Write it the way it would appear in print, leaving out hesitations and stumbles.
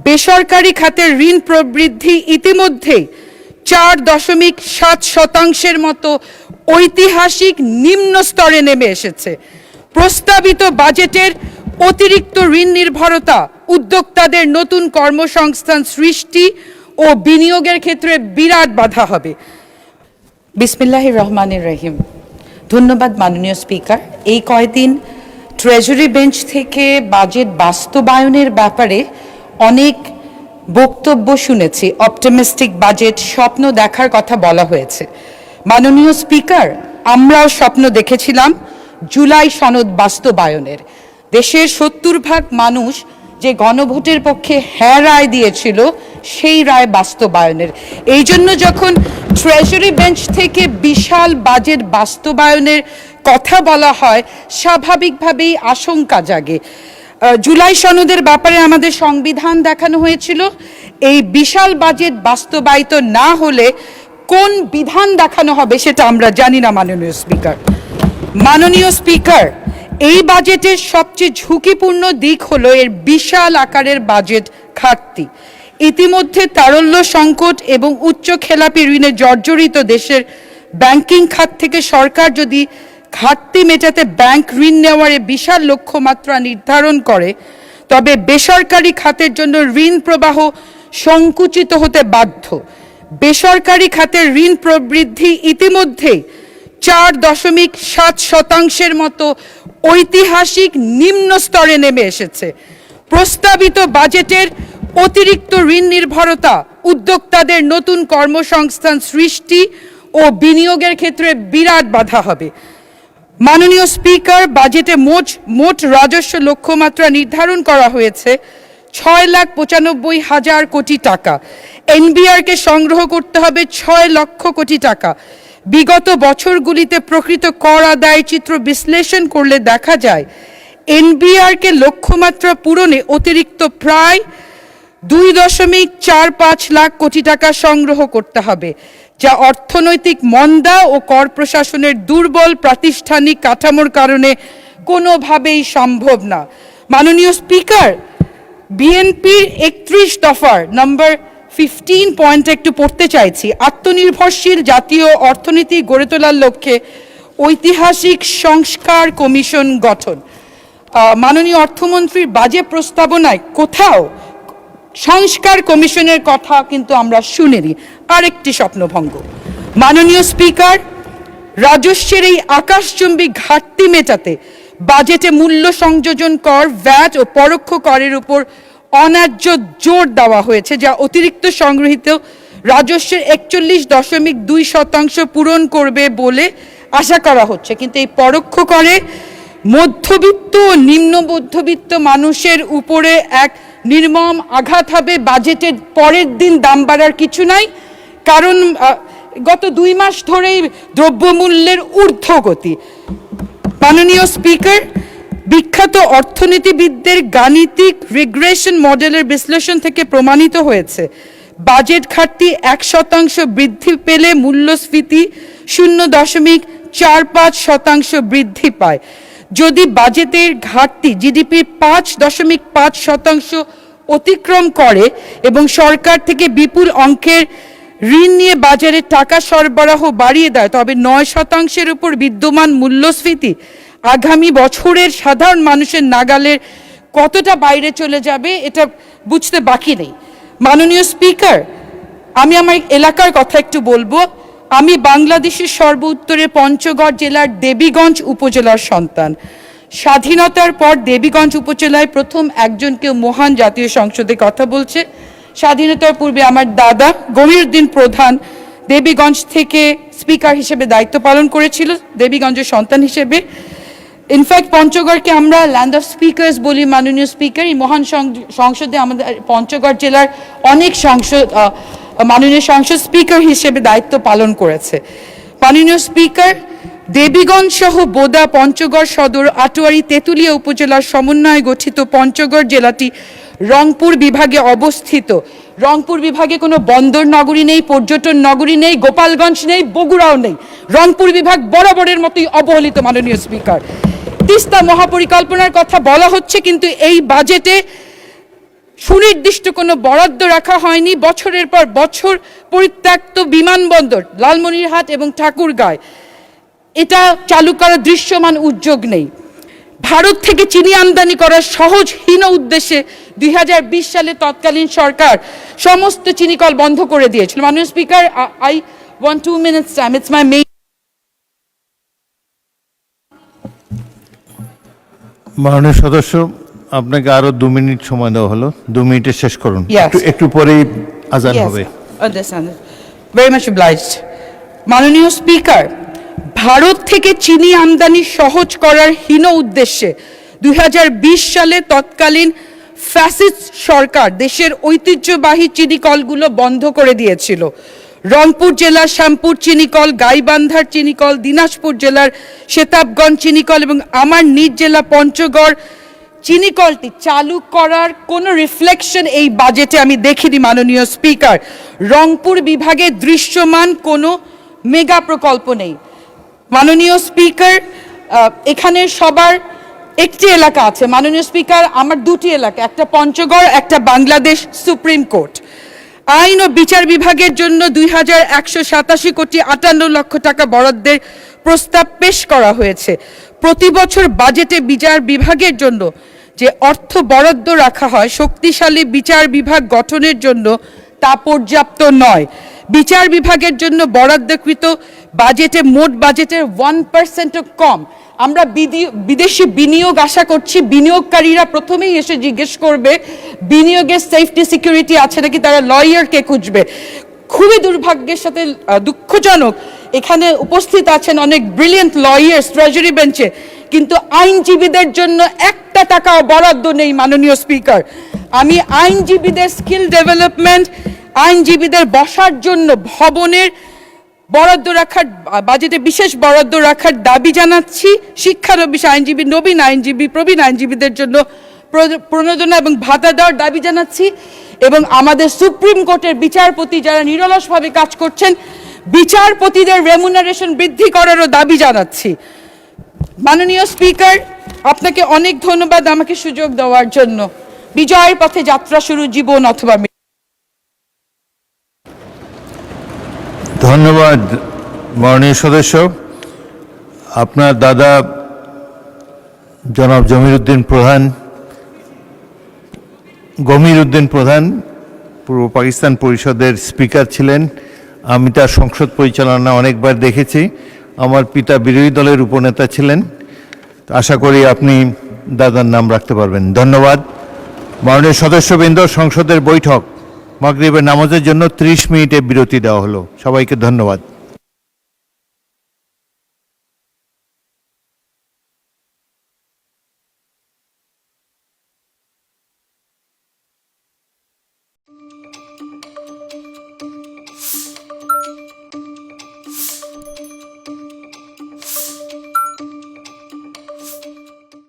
বেসরকারি খাতের ঋণ প্রবৃদ্ধি ইতিমধ্যেই 4.7% মতো ঐতিহাসিক নিম্ন স্তরে নেমে এসেছে। প্রস্তাবিত বাজেটের অতিরিক্ত ঋণ নির্ভরতা উদ্যোক্তাদের নতুন কর্মসংস্থান সৃষ্টি ও বিনিয়োগের ক্ষেত্রে বিরাট বাধা হবে। বিসমিল্লাহির রহমানির রহিম। ধন্যবাদ মাননীয় স্পিকার। এই কয়েকদিন ট্রেজারি বেঞ্চ থেকে বাজেট বাস্তবায়নের ব্যাপারে অনেক বক্তব্য শুনেছি। অপটিমিস্টিক বাজেট, স্বপ্ন দেখার কথা বলা হয়েছে। মাননীয় স্পিকার, আমরাও স্বপ্ন দেখেছিলাম জুলাই সনদ বাস্তবায়নের। দেশের 70% মানুষ যে গণভোটের পক্ষে হ্যাঁ রায় দিয়েছিল সেই রায় বাস্তবায়নের। এই জন্য যখন ট্রেজারি বেঞ্চ থেকে বিশাল বাজেট বাস্তবায়নের কথা বলা হয়, স্বাভাবিকভাবেই আশঙ্কা জাগে। জুলাই সনদের ব্যাপারে আমাদের সংবিধান দেখানো হয়েছিল। এই বিশাল বাজেট বাস্তবায়িত না হলে কোন বিধান দেখানো হবে সেটা আমরা জানি না। মাননীয় স্পিকার, এই বাজেটের সবচেয়ে ঝুঁকিপূর্ণ দিক হলো এর বিশাল আকারের বাজেট ঘাটতি। ইতিমধ্যে তারল্য সংকট এবং উচ্চ খেলাপি ঋণে জর্জরিত দেশের ব্যাংকিং খাত থেকে সরকার যদি ঘাটতি মেটাতে ব্যাংক ঋণ নেওয়ার বিশাল লক্ষ্যমাত্রা নির্ধারণ করে, তবে বেসরকারি খাতের জন্য ঋণ প্রবাহ সংকুচিত হতে বাধ্য। বেসরকারি খাতের ঋণ প্রবৃদ্ধি ইতিমধ্যেই 4.7% মতো ঐতিহাসিক নিম্ন স্তরে নেমে এসেছে। প্রস্তাবিত বাজেটের অতিরিক্ত ঋণ নির্ভরতা উদ্যোক্তাদের নতুন কর্মসংস্থান সৃষ্টি ও বিনিয়োগের ক্ষেত্রে বিরাট বাধা হবে। মাননীয় স্পিকার, বাজেটে মোট রাজস্ব লক্ষ্যমাত্রা নির্ধারণ করা হয়েছে 6,95,000 কোটি টাকা। এনবিআরকে সংগ্রহ করতে হবে 6 লক্ষ কোটি টাকা। বিগত বছরগুলিতে প্রকৃত কর আদায় চিত্র বিশ্লেষণ করলে দেখা যায় এনবিআরকে লক্ষ্যমাত্রা পূরণে অতিরিক্ত প্রায় 2.45 লাখ কোটি টাকা সংগ্রহ করতে হবে, যা অর্থনৈতিক মন্দা ও কর প্রশাসনের দুর্বল প্রাতিষ্ঠানিক কাঠামোর কারণে কোনোভাবেই সম্ভব না। মাননীয় স্পিকার, বিএনপির 31 দফার নম্বর 15 পয়েন্ট একটু পড়তে চাইছি। আত্মনির্ভরশীল জাতীয় অর্থনীতি গড়ে তোলার লক্ষ্যে ঐতিহাসিক সংস্কার কমিশন গঠন। মাননীয় অর্থমন্ত্রীর বাজেট প্রস্তাবনায় কোথাও সংস্কার কমিশনের কথা কিন্তু আমরা শুনিনি। আরেকটি স্বপ্নভঙ্গ। মাননীয় স্পিকার, রাজস্বের এই আকাশচুম্বী ঘাটতি মেটাতে বাজেটে মূল্য সংযোজন কর, ভ্যাট ও পরোক্ষ করের উপর অন্যায্য জোর দেওয়া হয়েছে, যা অতিরিক্ত সংগৃহীত রাজস্বের 41.2% পূরণ করবে বলে আশা করা হচ্ছে। কিন্তু এই পরোক্ষ করে মধ্যবিত্ত ও নিম্ন মধ্যবিত্ত মানুষের উপরে এক নির্মম আঘাত হবে। বাজেটের পরের দিন দাম বাড়ার কিছু নাই, কারণ গত 2 মাস ধরেই দ্রব্যমূল্যের ঊর্ধ্বগতি। মাননীয় স্পিকার, বিখ্যাত অর্থনীতিবিদদের গাণিতিক রিগ্রেশন মডেলের বিশ্লেষণ থেকে প্রমাণিত হয়েছে বাজেট ঘাটতি 1% বৃদ্ধি পেলে মূল্যস্ফীতি 0.45% বৃদ্ধি পায়। যদি বাজেটের ঘাটতি জিডিপির 5.5% অতিক্রম করে এবং সরকার থেকে বিপুল অঙ্কের ঋণ নিয়ে বাজারে টাকা সরবরাহ বাড়িয়ে দেয়, তবে 9% উপর বিদ্যমান মূল্যস্ফীতি আগামী বছরের সাধারণ মানুষের নাগালের কতটা বাইরে চলে যাবে এটা বুঝতে বাকি নেই। মাননীয় স্পিকার, আমি আমার এলাকার কথা একটু বলবো। আমি বাংলাদেশের সর্ব উত্তরে পঞ্চগড় জেলার দেবীগঞ্জ উপজেলার সন্তান। স্বাধীনতার পর দেবীগঞ্জ উপজেলায় প্রথম একজনকে মহান জাতীয় সংসদে কথা বলছে। স্বাধীনতার পূর্বে আমার দাদা গমিরউদ্দিন প্রধান দেবীগঞ্জ থেকে স্পিকার হিসেবে দায়িত্ব পালন করেছিল, দেবীগঞ্জের সন্তান হিসেবে। ইনফ্যাক্ট পঞ্চগড়কে আমরা ল্যান্ড অফ স্পিকার্স বলি। মাননীয় স্পিকার, এই মহান সংসদে আমাদের পঞ্চগড় জেলার অনেক মাননীয় সংসদ স্পিকার হিসেবে দায়িত্ব পালন করেছে। মাননীয় স্পিকার, দেবীগঞ্জ সহ বোদা, পঞ্চগড় সদর, আটোয়ারী, তেঁতুলিয়া উপজেলার সমন্বয়ে গঠিত পঞ্চগড় জেলাটি রংপুর বিভাগে অবস্থিত। রংপুর বিভাগে কোনো বন্দর নগরী নেই, পর্যটন নগরী নেই, গোপালগঞ্জ নেই, বগুড়াও নেই। রংপুর বিভাগ বরাবরের মতোই অবহেলিত। মাননীয় স্পিকার, তিস্তা মহাপরিকল্পনার কথা বলা হচ্ছে, কিন্তু এই বাজেটে সুনির্দিষ্ট কোনো বরাদ্দ রাখা হয়নি। বছরের পর বছর পরিত্যক্ত বিমানবন্দর লালমনিরহাট এবং ঠাকুরগাঁয় এটা চালু করার দৃশ্যমান উদ্যোগ নেই। ভারত থেকে চিনি আমদানি করার সহজহীন উদ্দেশ্যে 2020 সালে তৎকালীন সরকার সমস্ত চিনিকল বন্ধ করে দিয়েছিল। মাননীয় speaker, I want 2 minutes time. It's my main. মাননীয় সদস্য, আপনাকে আরো 2 মিনিট সময় দেওয়া হলো, 2 মিনিটে শেষ করুন। Yes. একটু পরেই আজান Yes, হবে। understand. Very much obliged. মাননীয় স্পিকার, ভারত থেকে চিনি আমদানি সহজ করার হীন উদ্দেশ্যে 2020 সালে তৎকালীন ফ্যাসিস্ট সরকার দেশের ঐতিহ্যবাহী চিনিকলগুলো বন্ধ করে দিয়েছিল। রংপুর জেলার শ্যামপুর চিনিকল, গাইবান্ধার চিনিকল, দিনাজপুর জেলার সেতাবগঞ্জ চিনিকল এবং আমার নিজ জেলা পঞ্চগড় চিনিকলটি চালু করার কোনো রিফ্লেকশন এই বাজেটে আমি দেখিনি। মাননীয় স্পিকার, রংপুর বিভাগে দৃশ্যমান কোনো মেগা প্রকল্প নেই। মাননীয় স্পিকার, এখানে সবার একটি এলাকা আছে। মাননীয় স্পিকার, আমার 2টি এলাকা, একটা পঞ্চগড়, একটা বাংলাদেশ সুপ্রিম কোর্ট। আইন ও বিচার বিভাগের জন্য 2187 কোটি 58 লক্ষ টাকা বরাদ্দের প্রস্তাব পেশ করা হয়েছে। প্রতি বছর বাজেটে বিচার বিভাগের জন্য যে অর্থ বরাদ্দ রাখা হয় শক্তিশালী বিচার বিভাগ গঠনের জন্য তা পর্যাপ্ত নয়। বিচার বিভাগের জন্য বরাদ্দকৃত বাজেটে মোট বাজেটের 1%ও কম। আমরা বিদেশি বিনিয়োগ আশা করছি। বিনিয়োগকারীরা প্রথমেই এসে জিজ্ঞেস করবে বিনিয়োগের সেফটি সিকিউরিটি আছে নাকি, তারা লয়ারকে খুঁজবে। খুবই দুর্ভাগ্যের সাথে দুঃখজনক এখানে উপস্থিত আছেন অনেক ব্রিলিয়েন্ট লয়ার্স ট্রেজারি বেঞ্চে, কিন্তু আইনজীবীদের জন্য 1 টাকাও বরাদ্দ নেই। মাননীয় স্পিকার, আমি আইনজীবীদের স্কিল ডেভেলপমেন্ট, আইনজীবীদের বসার জন্য ভবনের বরাদ্দ রাখার, বাজেটে বিশেষ বরাদ্দ রাখার দাবি জানাচ্ছি। শিক্ষানবিশ আইনজীবী, নবীন আইনজীবী, প্রবীণ আইনজীবীদের জন্য প্রণোদনা এবং ভাতা দেওয়ার দাবি জানাচ্ছি এবং আমাদের সুপ্রিম কোর্টের বিচারপতি যারা নিরলসভাবে কাজ করছেন, বিচারপতিদের রেমুনারেশন বৃদ্ধি করারও দাবি জানাচ্ছি। মাননীয় স্পিকার, আপনাকে অনেক ধন্যবাদ আমাকে সুযোগ দেওয়ার জন্য। বিজয়ের পথে যাত্রা শুরু, জীবন অথবা মৃত্যু। ধন্যবাদ মাননীয় সদস্য। আপনার দাদা জনাব গমির উদ্দিন প্রধান পূর্ব পাকিস্তান পরিষদের স্পিকার ছিলেন। আমি তার সংসদ পরিচালনা অনেকবার দেখেছি। আমার পিতা বিরোধী দলের উপনেতা ছিলেন। আশা করি আপনি দাদার নাম রাখতে পারবেন। ধন্যবাদ মাননীয় সদস্যবৃন্দ। সংসদের বৈঠক মাগরিবের নামাজের জন্য 30 মিনিটের বিরতি দেওয়া হলো। সবাইকে ধন্যবাদ।